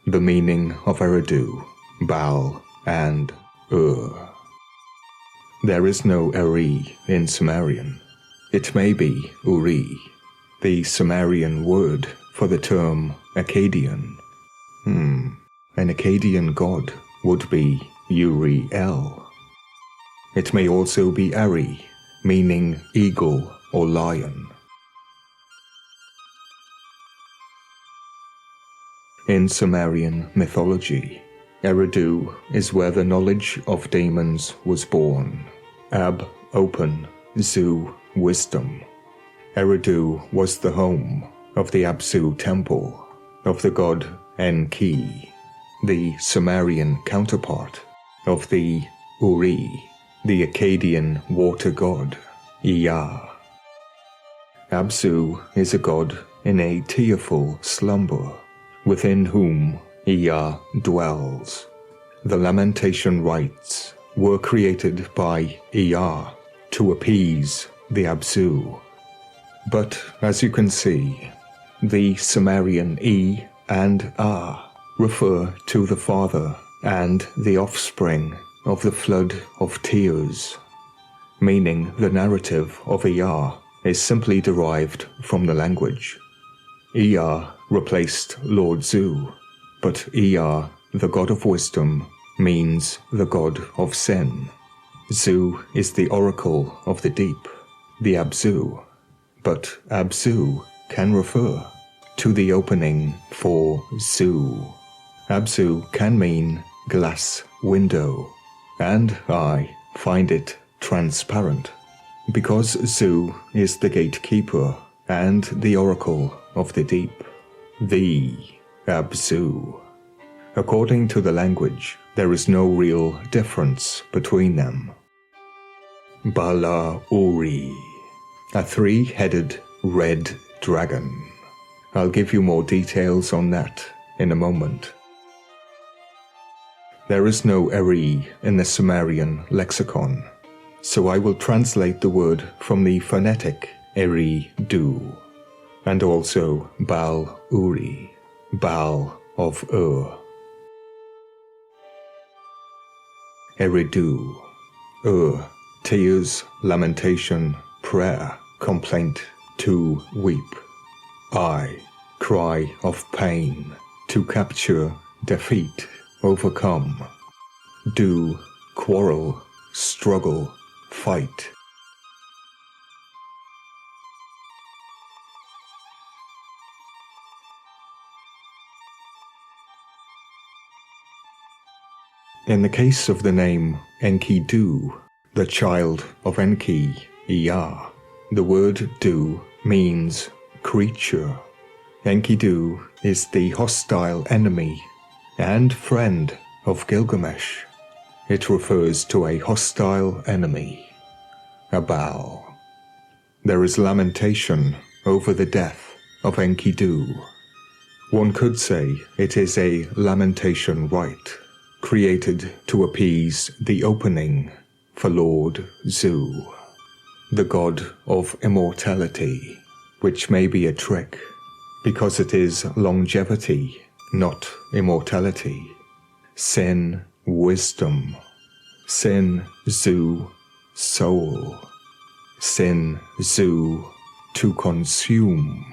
The meaning of Eridu, Bal and Ur. There is no Eri in Sumerian. It may be Uri, the Sumerian word for the term Akkadian. An Akkadian god would be Uriel. It may also be Eri, meaning eagle or lion. In Sumerian mythology, Eridu is where the knowledge of demons was born. Ab, open, zu, wisdom. Eridu was the home of the Abzu temple of the god Enki, the Sumerian counterpart of the Uri, the Akkadian water god, Ea. Abzu is a god in a tearful slumber, within whom Ea dwells. The Lamentation rites were created by Ea to appease the abzu. But as you can see, the Sumerian E and A refer to the father and the offspring of the flood of tears, meaning the narrative of Ea is simply derived from the language. Ea replaced Lord Zu, but Ea, the god of wisdom, means the god of sin. Zu is the oracle of the deep, the abzu, but abzu can refer to the opening for Zu. Abzu can mean glass window, and I find it transparent, because Zu is the gatekeeper and the oracle of the deep, the abzu. According to the language, there is no real difference between them. Bal Uri, a three-headed red dragon. I'll give you more details on that in a moment. There is no Eri in the Sumerian lexicon, so I will translate the word from the phonetic Eridu, and also Bal Uri, Bal of Ur. Eridu, Ur, tears, lamentation, prayer, complaint, to weep. I, cry of pain, to capture, defeat, overcome. Do, quarrel, struggle, fight. In the case of the name Enkidu, the child of Enki, Ea, the word du means creature. Enkidu is the hostile enemy and friend of Gilgamesh. It refers to a hostile enemy, a Baal. There is lamentation over the death of Enkidu. One could say it is a lamentation rite, created to appease the opening for Lord Zu, the god of immortality, which may be a trick, because it is longevity, not immortality. Sin, wisdom. Sin, Zu, soul. Sin, Zu, to consume.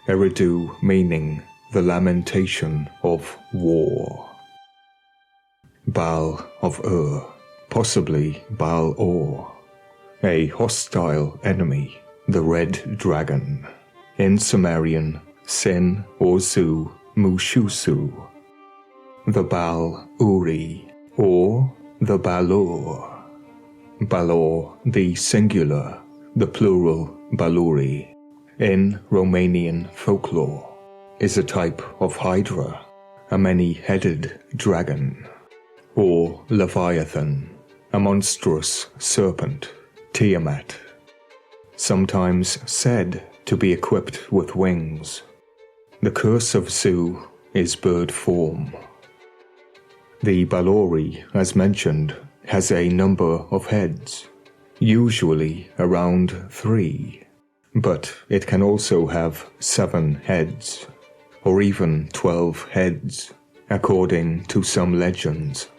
Eridu meaning the lamentation of war. Bal of Ur, possibly Bal Ur, a hostile enemy, the red dragon. In Sumerian, Sin or Zu Mushusu. The Bal Uri, or the Balor. Balor, the singular, the plural Baluri, in Romanian folklore, is a type of hydra, a many-headed dragon, or Leviathan, a monstrous serpent, Tiamat, sometimes said to be equipped with wings. The curse of Zu is bird form. The Balori, as mentioned, has a number of heads, usually around 3, but it can also have 7 heads, or even 12 heads, according to some legends,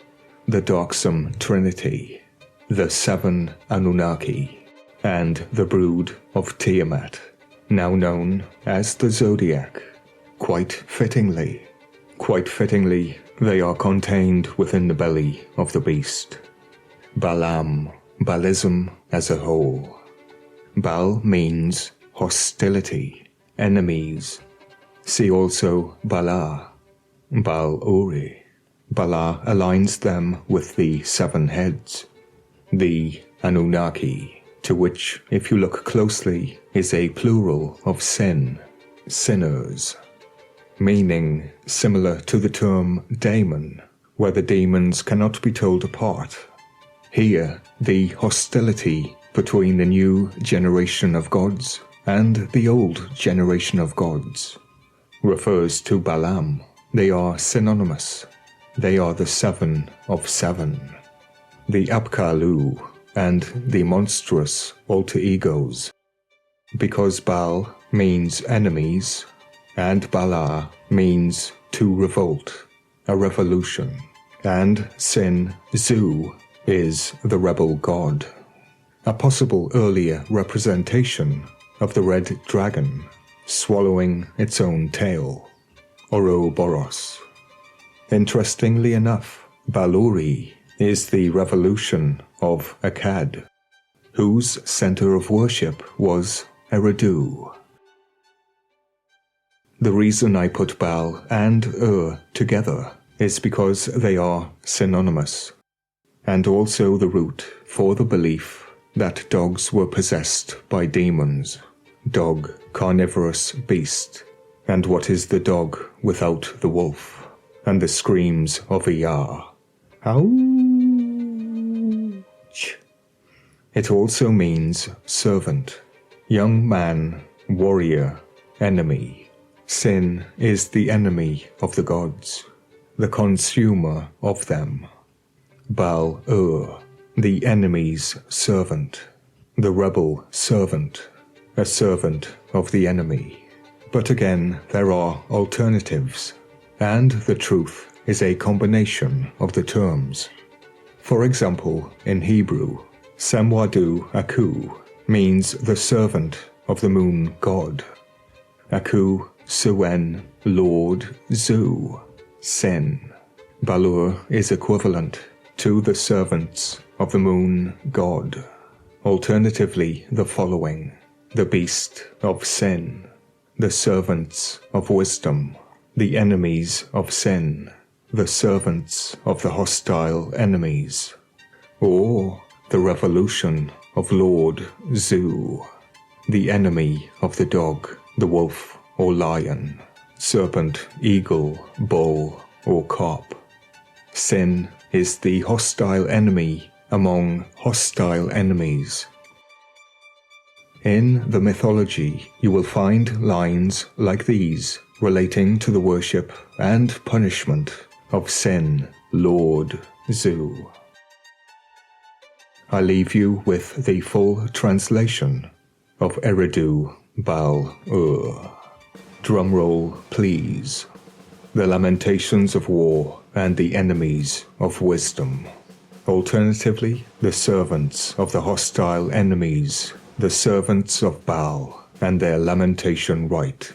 the darksome trinity, the 7 Anunnaki, and the brood of Tiamat, now known as the Zodiac. Quite fittingly, they are contained within the belly of the beast. Balam, Balism as a whole. Bal means hostility, enemies. See also Bala, Bal Ur. Bala aligns them with the 7 heads, the Anunnaki, to which, if you look closely, is a plural of sin, sinners, meaning similar to the term daemon, where the demons cannot be told apart. Here, the hostility between the new generation of gods and the old generation of gods refers to Balaam. They are synonymous. They are the 7 of 7, the Apkallu, and the monstrous alter egos. Because Bal means enemies, and Bala means to revolt, a revolution, and Sin Zu is the rebel god, a possible earlier representation of the red dragon swallowing its own tail, Ouroboros. Interestingly enough, Baluri is the revolution of Akkad, whose center of worship was Eridu. The reason I put Bal and Ur together is because they are synonymous, and also the root for the belief that dogs were possessed by demons. Dog, carnivorous beast, and what is the dog without the wolf, and the screams of Iyar. Ouch! It also means servant, young man, warrior, enemy. Sin is the enemy of the gods, the consumer of them. Bal Ur, the enemy's servant, the rebel servant, a servant of the enemy. But again, there are alternatives, and the truth is a combination of the terms. For example, in Hebrew, Semwadu Aku means the servant of the moon god. Aku, Suen, Lord, Zu, Sin. Balur is equivalent to the servants of the moon god. Alternatively, the following: the beast of sin, the servants of wisdom, the enemies of sin, the servants of the hostile enemies, or the revolution of Lord Zu, the enemy of the dog, the wolf or lion, serpent, eagle, bull or cop. Sin is the hostile enemy among hostile enemies. In the mythology, you will find lines like these relating to the worship and punishment of Sin, Lord Zu. I leave you with the full translation of Eridu, Bal, Ur. Drumroll, please. The lamentations of war and the enemies of wisdom. Alternatively, the servants of the hostile enemies, the servants of Bal and their lamentation rite.